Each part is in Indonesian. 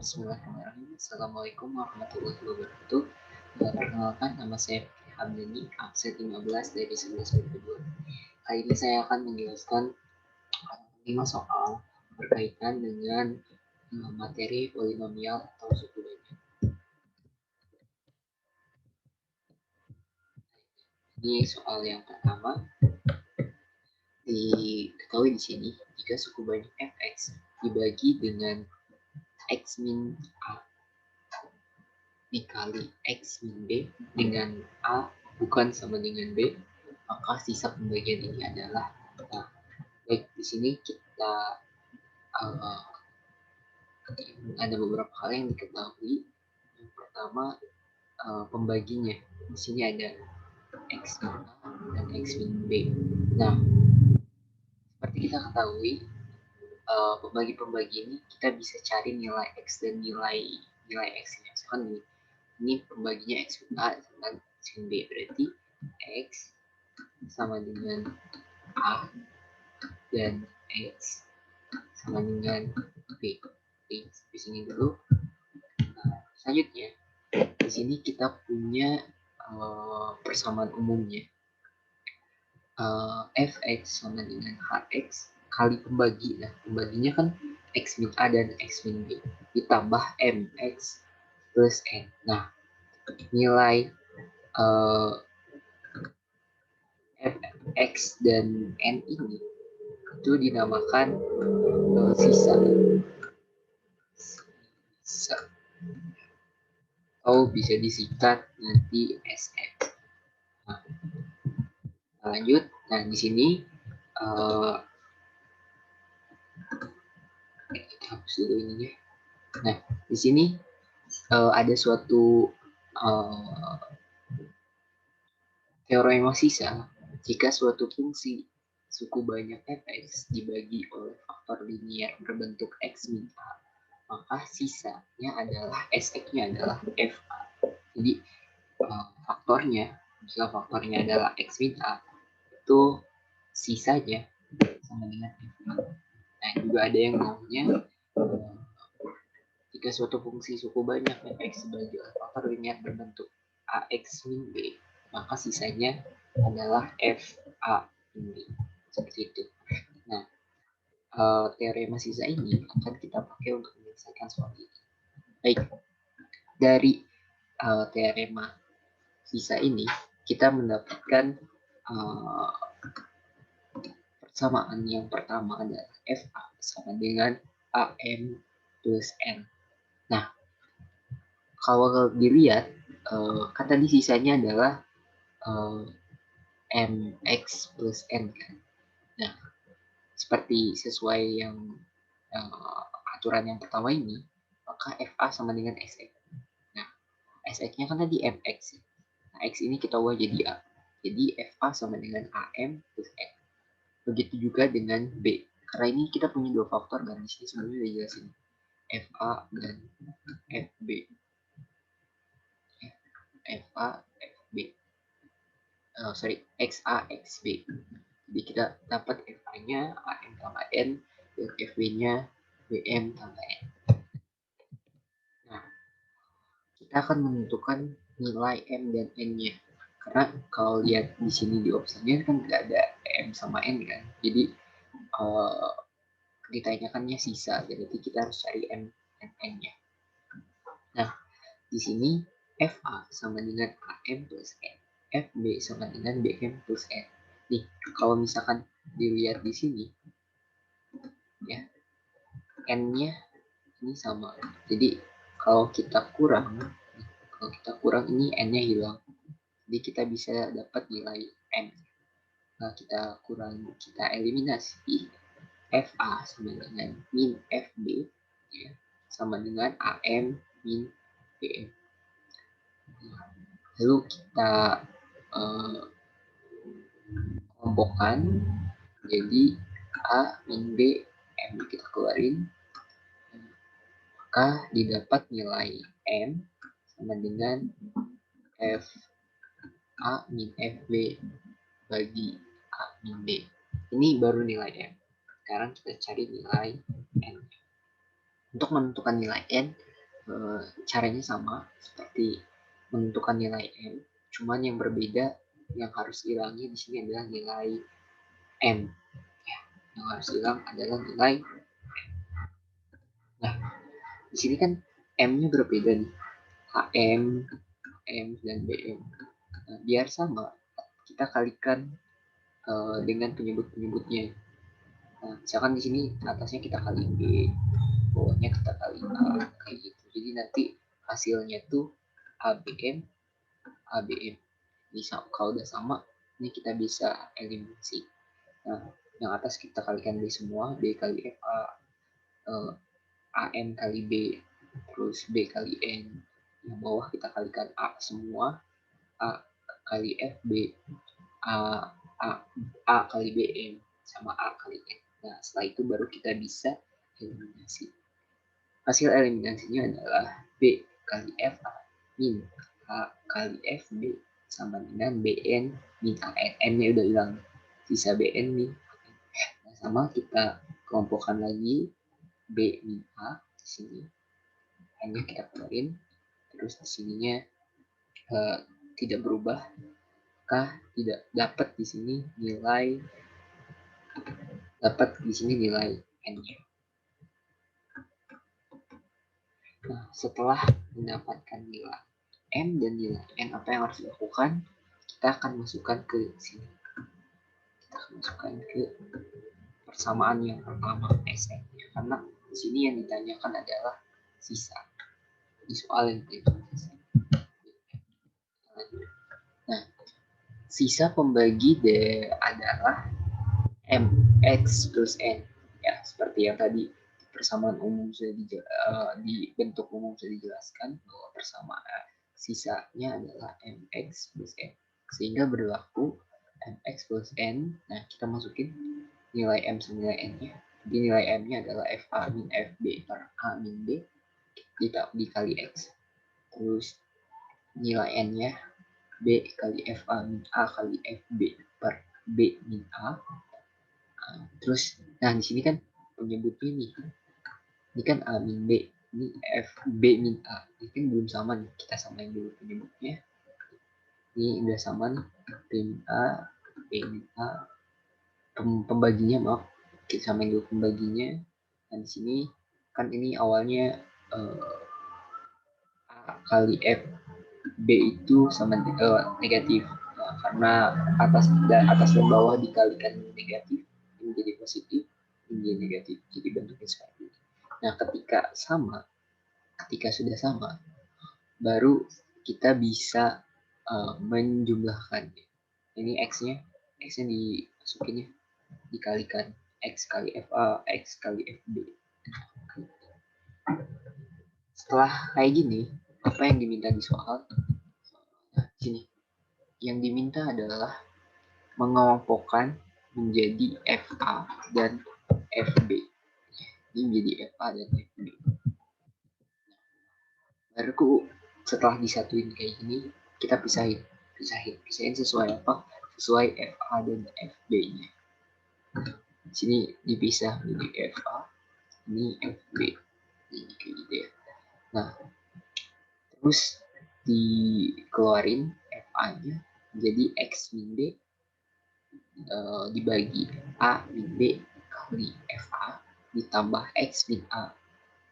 Bismillahirrahmanirrahim. Assalamualaikum warahmatullahi wabarakatuh. Perkenalkan, nama saya Fikri Hamdani, absen 15 dari 11 Kali ini saya akan menjelaskan 5 soal berkaitan dengan materi polinomial atau suku banyak. Ini soal yang pertama. Diketahui di sini, jika suku banyak fx dibagi dengan x min a dikali x min b dengan a bukan sama dengan b, maka sisa pembagian ini adalah a. Baik, di sini kita ada beberapa hal yang diketahui. Yang pertama, pembaginya. Di sini ada x min a dan x min b. Nah, seperti kita ketahui, pembagi-pembagi ini kita bisa cari nilai x dan nilai x-nya. Misalkan ini pembaginya x min a dan x min b, berarti x sama dengan a dan x sama dengan b. Di sini dulu. Selanjutnya, di sini kita punya persamaan umumnya. Fx sama dengan hx kali pembagi. Nah, pembaginya kan x min a dan x min b ditambah mx plus n. Nah, nilai fx dan n ini itu dinamakan sisa atau bisa disingkat nanti sx. Nah, lanjut. Nah, di sini kita hapus dulu ininya. Nah, di sini ada suatu teorema sisa. Jika suatu fungsi suku banyak fx dibagi oleh faktor linier berbentuk x min a, maka sisanya adalah sx-nya adalah fa. Jadi faktornya, jika faktornya adalah x min a, itu sisanya sama dengan fa. Nah, juga ada yang namanya jika suatu fungsi suku banyak fx dibagi oleh faktor linier berbentuk ax min b, maka sisanya adalah fa min b. Seperti itu. Nah, teorema sisa ini akan kita pakai untuk menyelesaikan soal ini. Baik, dari teorema sisa ini kita mendapatkan persamaan yang pertama adalah fa sama dengan am plus n. Nah, kalau dilihat kan tadi sisanya adalah mx plus n kan. Nah, seperti sesuai yang aturan yang pertama ini, maka fa sama dengan sx. Nah, sx-nya kan tadi mx. Nah, x ini kita ubah jadi a. Jadi fa sama dengan am plus n. Begitu juga dengan b. Karena ini kita punya dua faktor kan, di sini sebenarnya udah jelasin fa dan fb. fa fb. xa xb. Jadi kita dapat fa-nya am tambah n dan fb-nya bm tambah n. Nah, kita akan menentukan nilai m dan n-nya. Karena kalau lihat di sini di opsinya kan nggak ada m sama n kan. Jadi ditanyakannya sisa, berarti kita harus cari m dan n-nya. Nah, di sini fa sama dengan am plus n, fb sama dengan bm plus n. Nih, kalau misalkan dilihat di sini, ya, n-nya ini sama. Jadi kalau kita kurang ini n-nya hilang. Jadi kita bisa dapat nilai m. Nah, kita eliminasi fa sama dengan min fb, ya, sama dengan am min bm. Lalu kita kelompokkan jadi a min b m, kita keluarin, maka didapat nilai m sama dengan f a min fb bagi a min b. Ini baru nilai m. Sekarang kita cari nilai n. Untuk menentukan nilai n, caranya sama seperti menentukan nilai M, cuman yang berbeda yang harus hilangnya di sini adalah nilai M. Ya, yang harus hilang adalah nilai. Nah, di sini kan M-nya berbeda nih, HM, M dan BM. Nah, biar sama, kita kalikan dengan penyebut-penyebutnya. Nah, misalkan di sini atasnya kita kali B, bawahnya kita kali A, kayak gitu. Jadi nanti hasilnya tuh ABM, ABM. Ini kalau udah sama, ini kita bisa eliminasi. Nah, yang atas kita kalikan B semua, B kali FA, AM kali B, terus B kali N. Yang bawah kita kalikan A semua, A kali FB, A, A, A kali BM, sama A kali N. Nah, setelah itu baru kita bisa eliminasi. Hasil eliminasinya adalah B kali FA min A kali FB sama dengan BN min AN. N-nya udah hilang, sisa BN min AN. Nah, sama kita kelompokkan lagi B min A di sini. N-nya kita keluarin, terus di sininya tidak berubah, kah tidak dapat di sini nilai, dapat di sini nilai N-nya. Nah, setelah mendapatkan nilai M dan nilai N, apa yang harus dilakukan? Kita akan masukkan ke sini. Kita akan masukkan ke persamaan yang pertama, Sn. Karena di sini yang ditanyakan adalah sisa. Di soal yang itu. Nah, sisa pembagi adalah Mx plus N. Ya, seperti yang tadi persamaan umum sudah di bentuk umum sudah dijelaskan bahwa persamaan sisanya adalah Mx plus N. Sehingga berlaku Mx plus N. Nah, kita masukin nilai M sama nilai N-nya. Jadi nilai M-nya adalah FA min FB per A min B dikali X. Terus nilai N-nya B kali FA min A kali FB per B min A. Terus, nah di sini kan penyebutnya nih, ini kan A min B, ini FB min A, ini kan belum sama nih, kita samain dulu penyebutnya. Ini udah sama nih, B min A, B min A, pembaginya maaf, kita samain dulu pembaginya. Dan di sini kan ini awalnya A kali F B itu sama negatif, karena atas dan bawah dikalikan negatif, ini jadi positif, ini jadi negatif, jadi bentuknya seperti ini. Nah, ketika sudah sama, baru kita bisa menjumlahkan. Ini x-nya dimasukin ya, dikalikan x kali FA, x kali FB. Setelah kayak gini, apa yang diminta di soal? Nah, sini. Yang diminta adalah mengelompokkan menjadi FA dan FB. Ini menjadi FA dan FB. Baru setelah disatuin kayak gini, kita pisahin sesuai apa? Sesuai FA dan FB-nya. Di sini dipisah menjadi FA, ini FB. Ini kayak gitu ya. Nah, terus dikeluarin FA-nya jadi X min B dibagi A min B kali FA ditambah X min A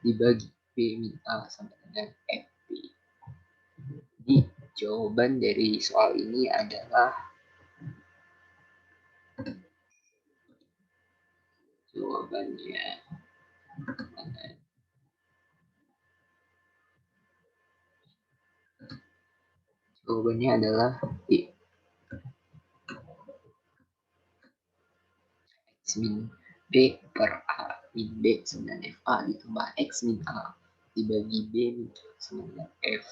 dibagi B min A sama dengan FB. Jadi jawaban dari soal ini adalah jawabannya adalah D. X min B per A min B sama dengan FA ditambah X min A dibagi B min A sama dengan F.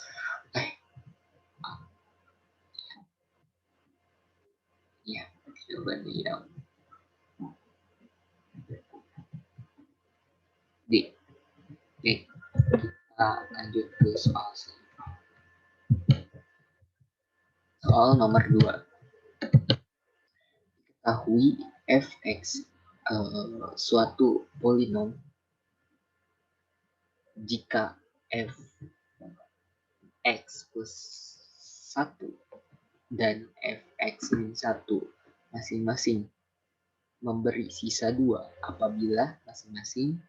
Ya, jawabannya yang D. Oke, kita lanjut ke soal selanjutnya. Soal nomor 2. Ketahui fx suatu polinom jika fx plus 1 dan fx min 1 masing-masing memberi sisa 2 apabila masing-masing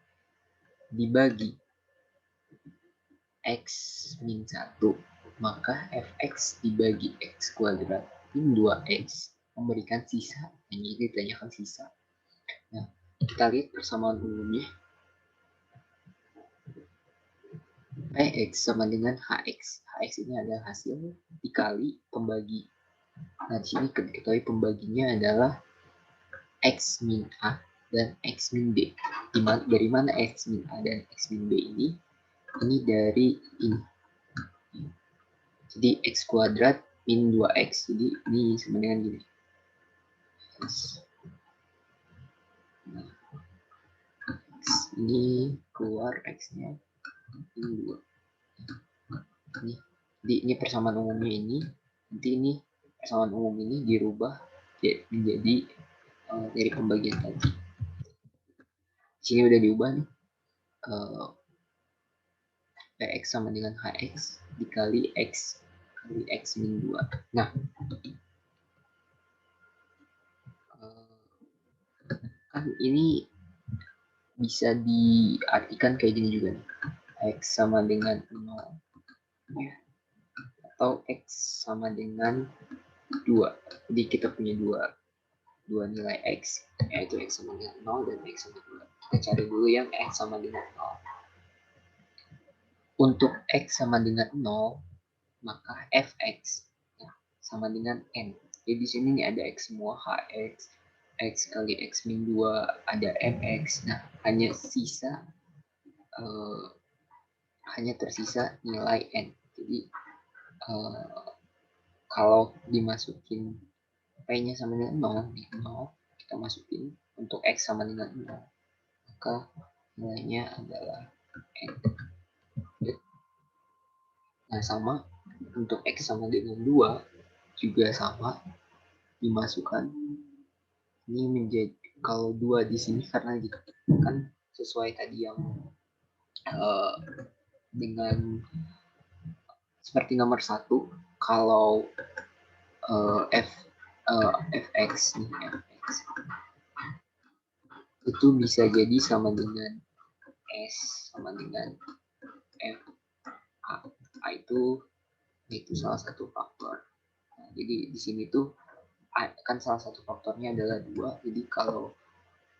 dibagi x min 1, maka fx dibagi x kuadrat min 2x memberikan sisa. Ini ditanyakan sisa. Nah, kita lihat persamaan umumnya. Px sama dengan hx. Hx ini adalah hasil dikali pembagi. Nah, di sini diketahui pembaginya adalah x min a dan x min b. Dari mana x min a dan x min b ini? Ini dari ini. Jadi x kuadrat min 2x. Jadi ini sama dengan gini. Nah, ini keluar x-nya ini 2. Ini persamaan umumnya ini. Nanti ini persamaan umum ini dirubah menjadi dari pembagian tadi. Sini udah diubah nih. Px sama dengan hx dikali x kali x min 2. Nah, kan ini bisa diartikan kayak gini juga nih. X sama dengan 0 ya. Atau X sama dengan 2. Jadi kita punya dua nilai X, yaitu X sama dengan 0 dan X sama 2. Kita cari dulu yang X sama dengan 0. Untuk X sama dengan 0, maka Fx ya, sama dengan N. Jadi di sini nih ada X semua, Hx, X kali X min 2, ada Mx. Nah, hanya tersisa nilai N. Jadi kalau dimasukin P-nya sama dengan 0, kita masukin untuk X sama dengan 0, maka nilainya adalah N. Nah, sama untuk X sama dengan 2 juga sama dimasukkan. Ini menjadi, kalau 2 di sini karena kan sesuai tadi yang dengan seperti nomor 1, kalau fx nih, fx itu bisa jadi sama dengan s sama dengan f a itu salah satu faktor. Nah, jadi di sini tuh kan salah satu faktornya adalah 2. Jadi kalau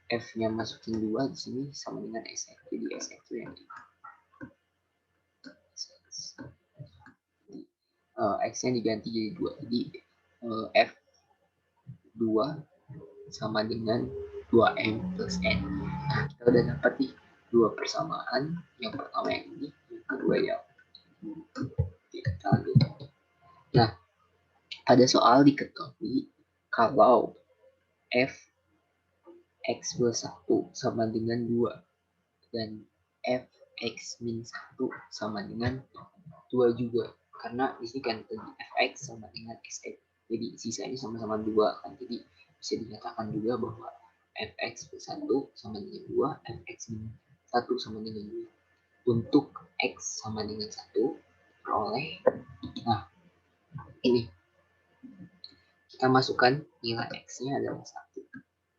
f-nya masukin 2 di sini sama dengan sx. Jadi sx itu yang ini. X-nya diganti jadi 2. Jadi F2 sama dengan 2M plus N. Nah, kita udah dapat nih dua persamaan. Yang pertama yang ini, yang kedua yang kita lihat. Nah, pada soal diketahui kalau F X plus 1 sama dengan 2 dan F X min 1 sama dengan 2 juga. Karena di sini kan fx sama dengan xx, jadi sisanya sama-sama 2 kan. Jadi bisa dinyatakan juga bahwa fx plus 1 sama dengan 2, fx min 1 sama dengan 2. Untuk x sama dengan 1 peroleh, nah ini kita masukkan nilai x-nya adalah 1.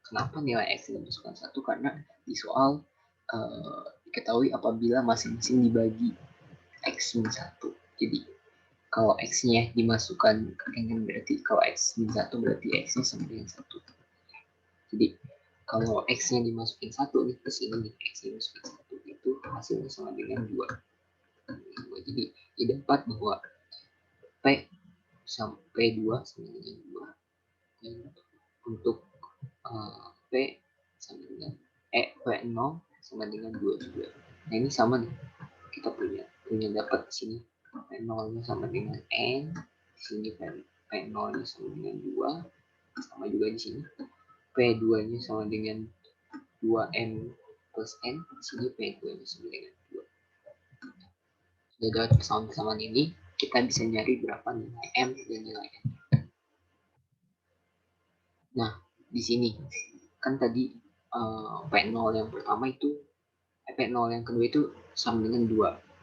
Kenapa nilai x dimasukkan 1? Karena di soal diketahui apabila masing-masing dibagi x min 1. Jadi kalau x-nya dimasukkan dengan berarti kalau x min 1 berarti x-nya sama dengan 1. Jadi kalau x-nya dimasukin 1 nih ke sini nih, x-nya dimasukin 1 itu hasilnya sama dengan 2. Jadi didapat bahwa P sampai 2 sama dengan 2. Dan untuk P sama dengan P0 sama dengan 2 juga. Nah, ini sama nih. Kita punya dapat di sini P0-nya sama dengan N, di sini P0-nya sama dengan 2, sama juga di sini P2-nya sama dengan 2M plus N, di sini P2-nya sama dengan 2. Sudah dapat persamaan-persamaan ini, kita bisa nyari berapa nilai M dan nilai N. Nah, di sini kan tadi P0 yang pertama itu P0 yang kedua itu sama dengan 2.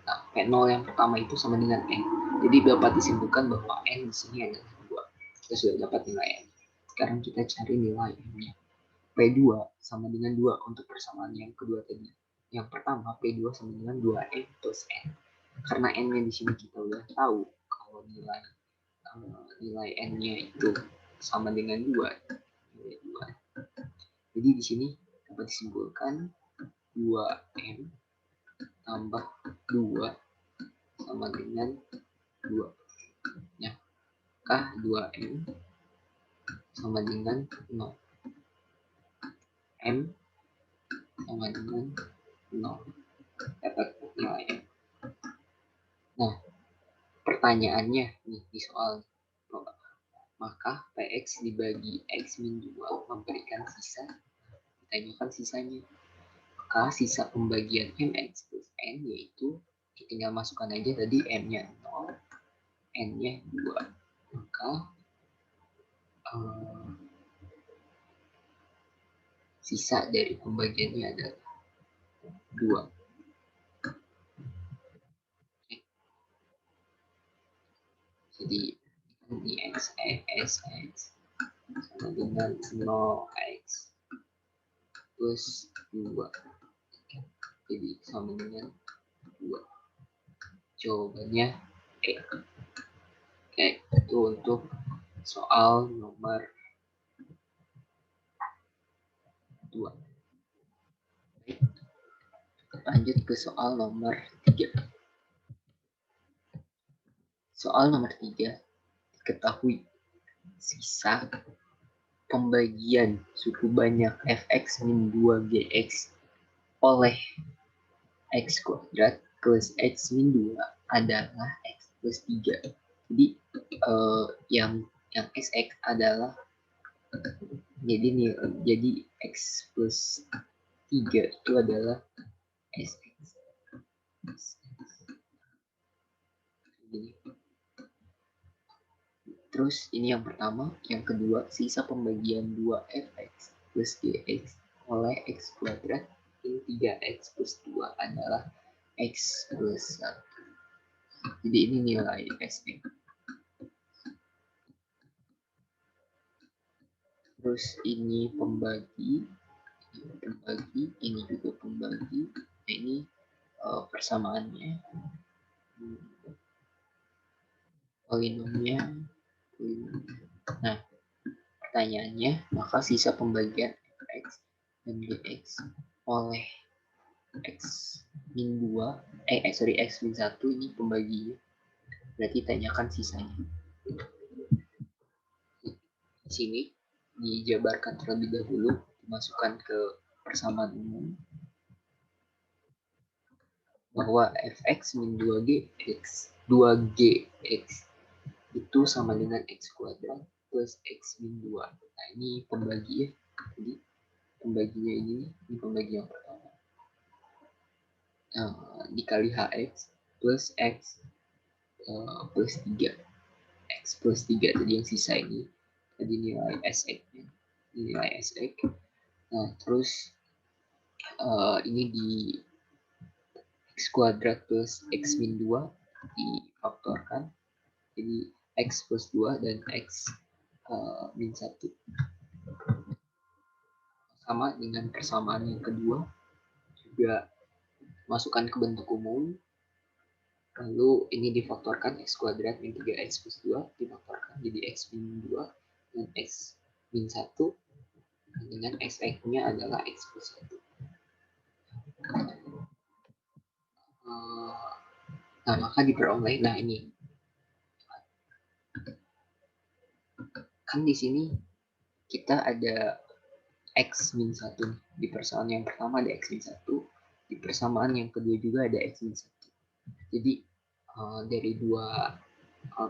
Nah, P0 yang pertama itu sama dengan N. Jadi dapat disimpulkan bahwa N di sini adalah 2. Kita sudah dapat nilai N. Sekarang kita cari nilai N-nya. P2 sama dengan 2 untuk persamaan yang kedua tadi. Yang pertama, P2 sama dengan 2N plus N. Karena N-nya di sini kita udah tahu kalau nilai N-nya itu sama dengan 2. Nilai 2. Jadi di sini dapat disimpulkan 2N tambah 2 sama dengan 2. Ya, maka 2M sama dengan 0. M sama dengan 0. Dapat nilai M. Nah, pertanyaannya nih di soal, maka Px dibagi X min 2 memberikan sisa. Ditanyakan sisanya. Maka sisa pembagian Mx plus N yaitu tinggal masukkan aja tadi M-nya 0, N-nya 2. Maka sisa dari pembagiannya adalah 2. Jadi di X sama dengan 0X plus 2. Jadi sama dengan 2. Jawabannya E. Oke, itu untuk soal nomor 2. Lanjut ke soal nomor 3. Soal nomor 3, diketahui sisa pembagian suku banyak fx min 2gx oleh x kuadrat plus x min 2 adalah x plus 3. Jadi yang sx adalah jadi x plus 3 itu adalah sx. Terus ini yang pertama, yang kedua sisa pembagian 2fx plus gx oleh x kuadrat min 3x plus 2 adalah x plus 1. Jadi ini nilai sx. Terus ini pembagi, ini juga pembagi. Nah, ini persamaannya. Polinomnya. Nah, pertanyaannya, maka sisa pembagian x dan gx oleh x min 2, x min 1 ini pembaginya. Berarti tanyakan sisanya. Di sini dijabarkan terlebih dahulu, dimasukkan ke persamaan umum bahwa fx min 2gx itu sama dengan x kuadrat plus x min 2. Nah, ini pembagi ya. Jadi pembaginya ini pembagi yang pertama. Dikali hx plus x plus 3. X plus 3 tadi yang sisa ini. Tadi nilai sx-nya. Nilai sx. Nah, terus ini di x kuadrat plus x min 2 difaktorkan. Jadi x plus 2 dan x min 1. Sama dengan persamaan yang kedua, juga masukkan ke bentuk umum. Lalu ini difaktorkan x kuadrat min 3x plus 2 difaktorkan jadi x min 2 dan x min 1 dengan xx-nya adalah x plus 1. Nah, maka diperoleh. Nah, ini kan di sini kita ada x min 1. Di persamaan yang pertama ada x min 1. Di persamaan yang kedua juga ada x min 1. Jadi dari dua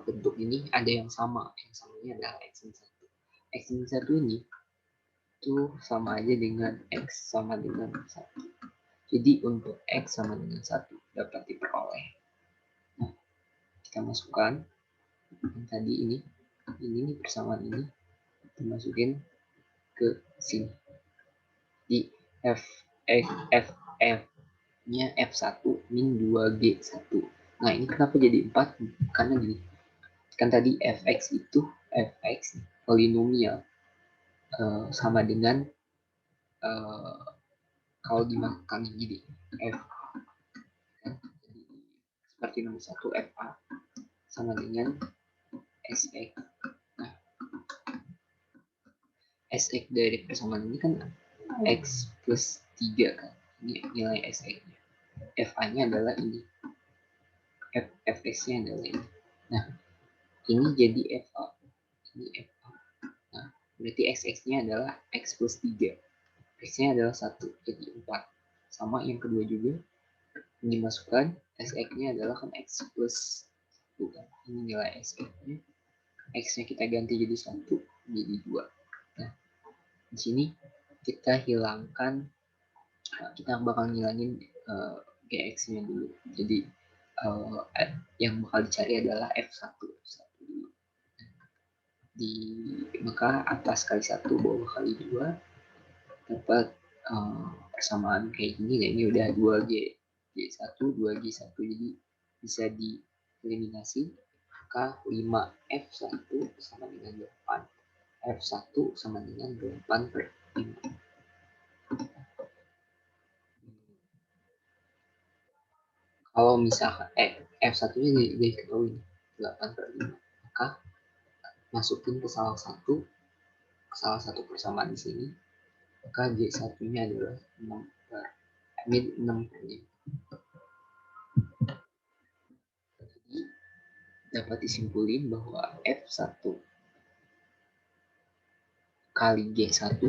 bentuk ini ada yang sama. Yang samanya adalah x min 1. X min 1 ini itu sama aja dengan x sama dengan 1. Jadi untuk x sama dengan 1 dapat diperoleh. Nah, kita masukkan yang tadi ini nih persamaan ini kita masukin ke sini. Di f nya F1 min 2G1. Nah, ini kenapa jadi 4? Karena gini, kan tadi fx itu fx polinomial sama dengan kalau dimakan gini f kan, jadi seperti nomor 1 fa sama dengan sx. Nah, sx dari persamaan ini kan x plus 3 kan, ini nilai sx nya, fa nya adalah ini, fx nya adalah ini. Nah, ini jadi fa, ini fa. Nah, berarti xx-nya adalah x plus 3. X-nya adalah 1, jadi 4. Sama yang kedua juga, ini masukkan, xx-nya adalah kan x plus 1. Ini nilai xx-nya. X-nya kita ganti jadi 1, jadi 2. Nah, di sini kita hilangkan, kita bakal ngilangin gx-nya dulu. Jadi, yang bakal dicari adalah f1. Maka atas kali 1 bawah kali 2 dapat persamaan kayak gini. Nah, ini udah 2G 1 2G1, jadi bisa dieliminasi. Maka 5F1 sama dengan 8, F1 sama dengan 8 per 5. Kalau misalkan F1 nya diketahui 8 per 5, maka masukin ke salah satu persamaan di sini, maka G1 nya adalah 6 per 5. Jadi dapat disimpulin bahwa F1 kali G1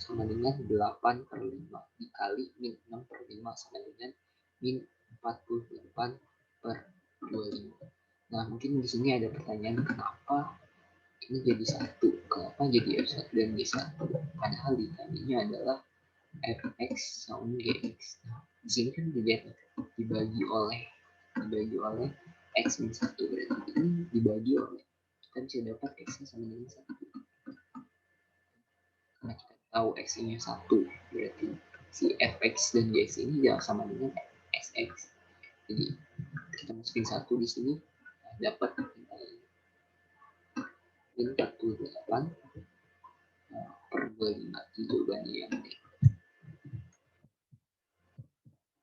sama dengan 8 per 5 dikali min 6 per 5 sama dengan min 48 per 25. Nah, mungkin di sini ada pertanyaan, kenapa ini jadi 1? Kenapa jadi F1 dan G1? Padahal ditanyanya adalah Fx sama Gx. Nah, di sini kan dibagi oleh X min 1, berarti ini dibagi oleh, kita bisa dapat X sama dengan 1. Karena kita tahu X-nya 1, berarti si Fx dan Gx ini sama dengan Sx. Jadi kita masukin 1 di sini, dapat min 48 per 25. Itu jawabannya yang D.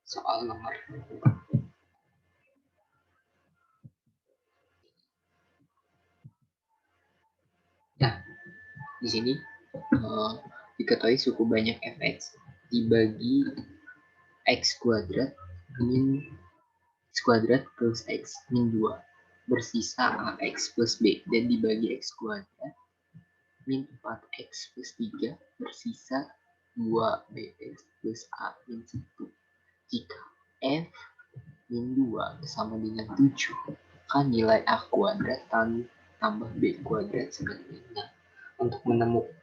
Soal nomor 4. Nah, di sini diketahui suku banyak fx dibagi x kuadrat min x kuadrat plus x min 2 bersisa ax plus b, dan dibagi x kuadrat min 4x plus 3 bersisa 2bx plus a min 1. Jika f min 2 sama dengan 7, kan nilai a kuadrat tambah b kuadrat sama dengan 6.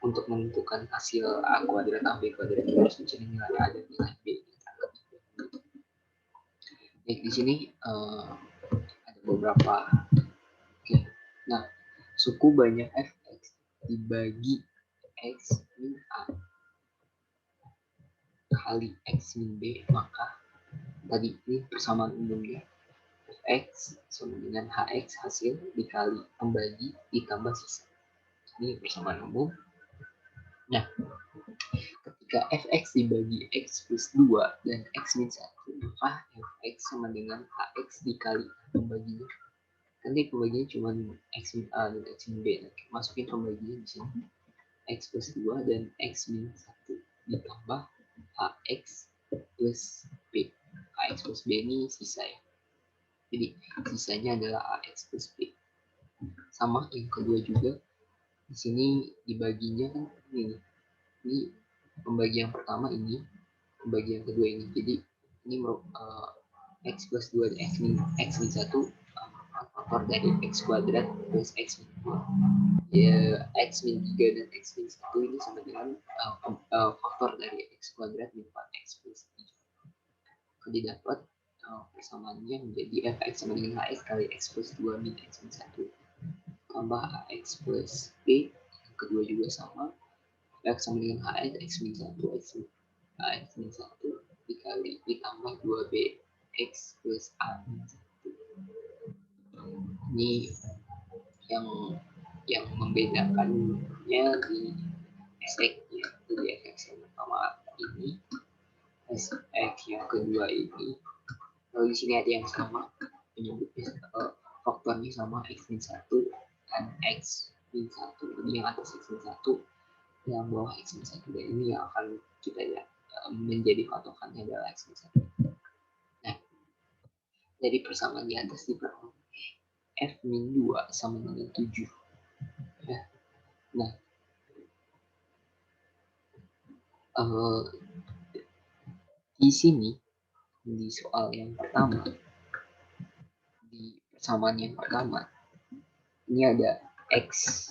Untuk menentukan hasil a kuadrat tambah b kuadrat, kita harus mencari nilai a dan nilai b. Baik, di sini ada beberapa. Oke. Nah, suku banyak fx dibagi x min a kali x min b, maka tadi ini persamaan umumnya fx sama dengan hx hasil dikali pembagi ditambah sisa. Ini persamaan umum. Nah, ketika fx dibagi x plus 2 dan x min 1, maka fx sama dengan hx dikali pembaginya. Nanti pembaginya cuma x min a dan x min b. Masukin pembaginya di sini. X plus 2 dan x min 1 ditambah hx plus b. Hx plus b ini sisa ya. Jadi sisanya adalah ax plus b. Sama yang kedua juga. Di sini dibaginya kan ini. Ini pembagian pertama ini, pembagian kedua ini. Jadi ini x plus 2 dan x min 1 faktor dari x kuadrat plus x min 2. Ya, x min 3 dan x min 1 ini sama dengan faktor dari x kuadrat min 4x plus 3. Jadi dapat persamaannya menjadi fx sama dengan hx kali x plus 2 min x min 1 tambah ax plus b, yang kedua juga sama, x sama dengan hx x min 1 x min 1 dikali ditambah tambah 2B X plus A. Ini yang membedakannya di SX-nya. Jadi SX yang pertama ini, SX yang kedua ini. Lalu di sini ada yang sama, menyebutnya faktornya sama X-1 dan X-1. Jadi yang atas X-1, yang bawah X-1, dan ini yang akan kita lihat menjadi patokannya adalah X-1. Nah, dari persamaan di atas diperoleh F-2 sama dengan 7. Ya. Nah, di sini, di soal yang pertama, di persamaan yang pertama, ini ada X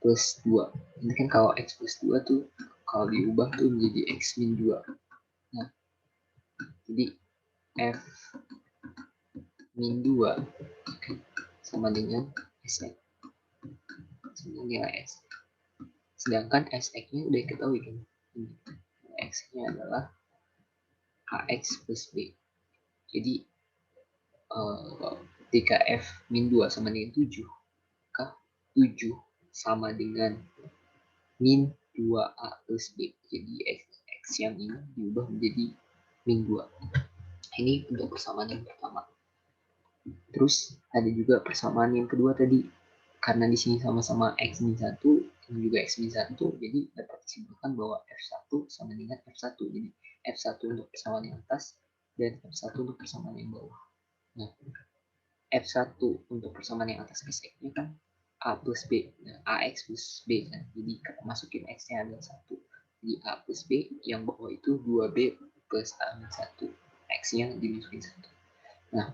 plus 2. Ini kan kalau X plus 2 tuh, kalau diubah tuh menjadi X min 2. Nah, jadi F min 2 sama dengan SX. Sama nilai S. Sedangkan SX-nya udah ketahui kan. X-nya adalah AX plus B. Jadi, ketika F min 2 sama dengan 7, maka 7 sama dengan min 2A plus B. Jadi X yang ini diubah menjadi min 2. Ini untuk persamaan yang pertama. Terus ada juga persamaan yang kedua tadi. Karena di sini sama-sama X min 1 dan juga X min 1, jadi dapat disimpulkan bahwa F1 sama dengan F1. Jadi F1 untuk persamaan yang atas dan F1 untuk persamaan yang bawah. Nah, F1 untuk persamaan yang atas SX-nya kan A plus B. Nah, AX plus B kan. Jadi masukin X-nya adalah 1. Jadi A plus B, yang bawah itu 2B plus A min 1. X-nya dimasukin 1. Nah,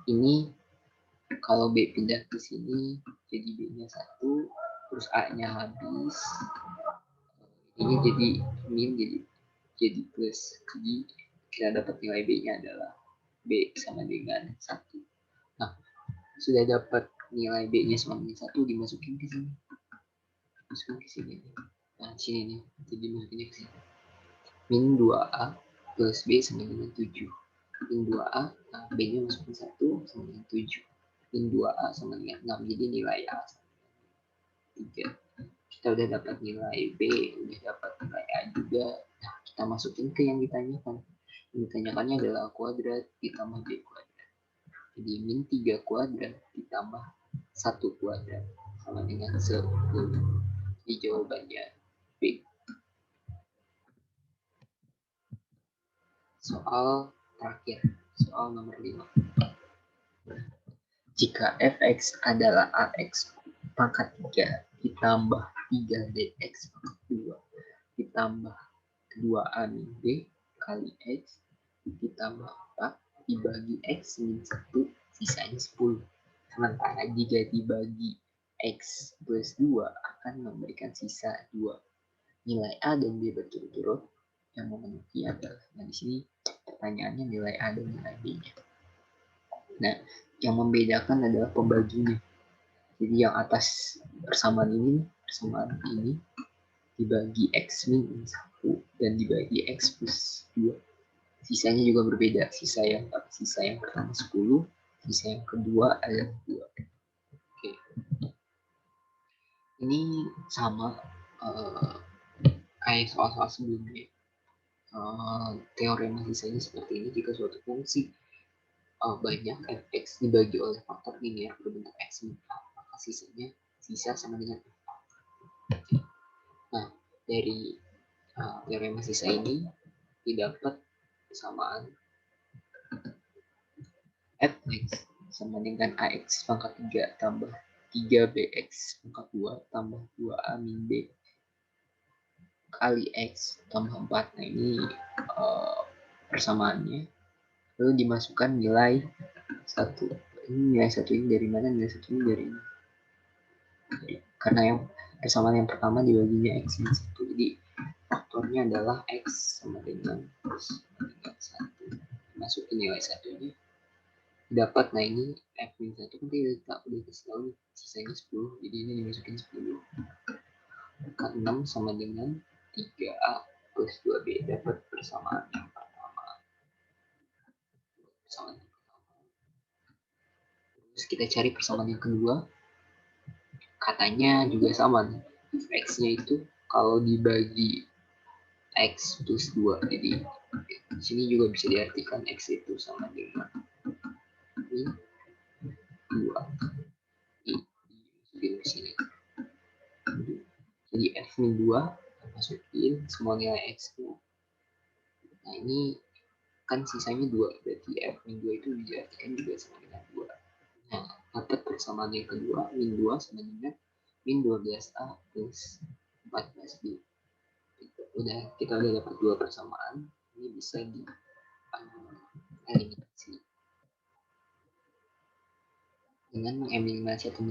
ini kalau B pindah ke sini, jadi B-nya 1, terus A-nya habis. Ini jadi min, jadi plus. Jadi kita dapat nilai B-nya adalah B sama dengan 1. Nah, sudah dapat nilai B-nya sama dengan 1, dimasukin ke sini. Masukin ke sini. Nah, sini nih. Jadi masukinnya ke sini. Min 2A plus B sama dengan 7. Min 2A, nah B-nya masukin 1 sama dengan 7. Min 2A sama dengan 6. Jadi nilai A sama dengan 3. Kita udah dapat nilai B, udah dapat nilai A juga. Nah, kita masukin ke yang ditanyakan. Yang ditanyakannya adalah kuadrat ditambah B kuadrat. Jadi min 3 kuadrat ditambah 1 kuadrat sama dengan 10. Jadi jawabannya B. Soal terakhir, soal nomor 5. Jika fx adalah ax pangkat 3 ditambah 3dx pangkat 2 ditambah 2a min b kali x ditambah 4 dibagi x min 1, sisanya 10. Sementara jika dibagi x plus 2 akan memberikan sisa 2. Nilai A dan B berturut-turut, yang memenuhi adalah, nah di sini pertanyaannya nilai A dan nilai B-nya. Nah, yang membedakan adalah pembaginya. Jadi yang atas persamaan ini dibagi x min 1 dan dibagi x plus 2. Sisanya juga berbeda. Sisa yang pertama 10, sisa yang kedua adalah 2. Oke. Ini sama kayak soal-soal sebelumnya. Teorema sisanya seperti ini. Jika suatu fungsi banyak fx dibagi oleh faktor linear berbentuk x min a, maka sisa sama dengan f. Nah, dari teorema sisa ini didapat persamaan fx sama dengan ax pangkat 3 tambah 3bx pangkat 2 tambah 2a min b kali x tambah 4. Nah, ini persamaannya. Lalu dimasukkan nilai 1. Ini nilai 1 ini dari mana? Nilai 1 ini dari ini. Karena yang persamaan yang pertama dibaginya x min 1. Jadi faktornya adalah x sama dengan 1. Masukin nilai 1-nya. Dapat, nah ini f min 1 kan kita udah kasih tahu sisanya 10. Jadi ini dimasukin 10. Maka 6 sama dengan 3a plus 2b. Dapat persamaan yang pertama. persamaan yang pertama. Terus kita cari persamaan yang kedua. Katanya juga sama nih. X-nya itu kalau dibagi X plus 2. Jadi di sini juga bisa diartikan X itu sama dengan min 2. Dimasukin di sini. Jadi F min 2 masukin semua nilai X-nya. Nah ini kan sisanya 2, berarti F min 2 itu diartikan juga sama dengan 2. Nah, dapat persamaan yang kedua, min 2 sama dengan min 12A plus 14B. Kita udah dapat dua persamaan, ini bisa di eliminasi. Dengan mengeliminasi atau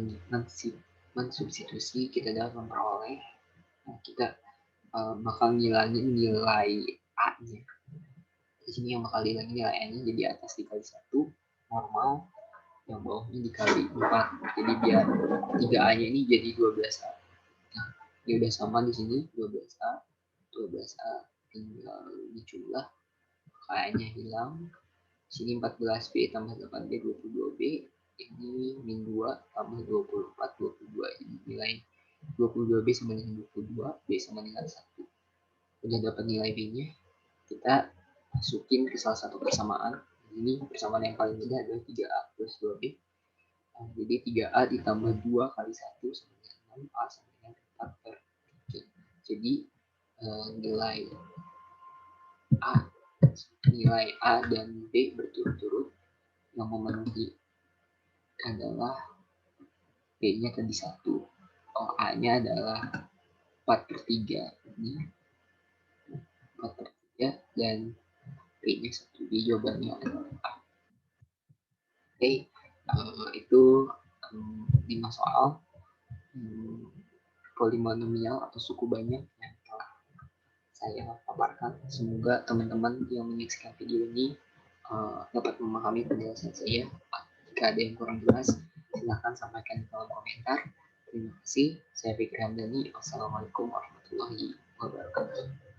mensubstitusi, kita dapat memperoleh, kita bakal ngilangin nilai A-nya. Di sini yang bakal dihilangin nilai A-nya, jadi atas dikali 1, normal, yang bawahnya dikali 4. Jadi biar 3A-nya ini jadi 12A. Nah, ini udah sama di sini 12A, 12A tinggal dijumlah, A-nya hilang. Sini 14B tambah 8B 22B. Ini min 2 tambah 24 22. Ini nilai 22B sama dengan 22, B sama dengan 1. Udah dapat nilai B-nya, kita masukin ke salah satu persamaan. Ini persamaan yang paling mudah adalah 3A plus 2B. Jadi 3A ditambah 2 kali 1 sama dengan 6A sama dengan 4 per 3. Jadi nilai A dan B berturut-turut, yang memenuhi adalah B-nya tadi 1, A-nya adalah 4 per 3. Ini 4 per 3 dan B-nya 1. Jadi jawabannya adalah A. Oke, itu 5 soal polinomial atau suku banyak yang telah saya paparkan. Semoga teman-teman yang menyaksikan video ini dapat memahami penjelasan saya. Jika ada yang kurang jelas, silahkan sampaikan di kolom komentar. Terima kasih. Saya Fikri Hamdani. Wassalamualaikum warahmatullahi wabarakatuh.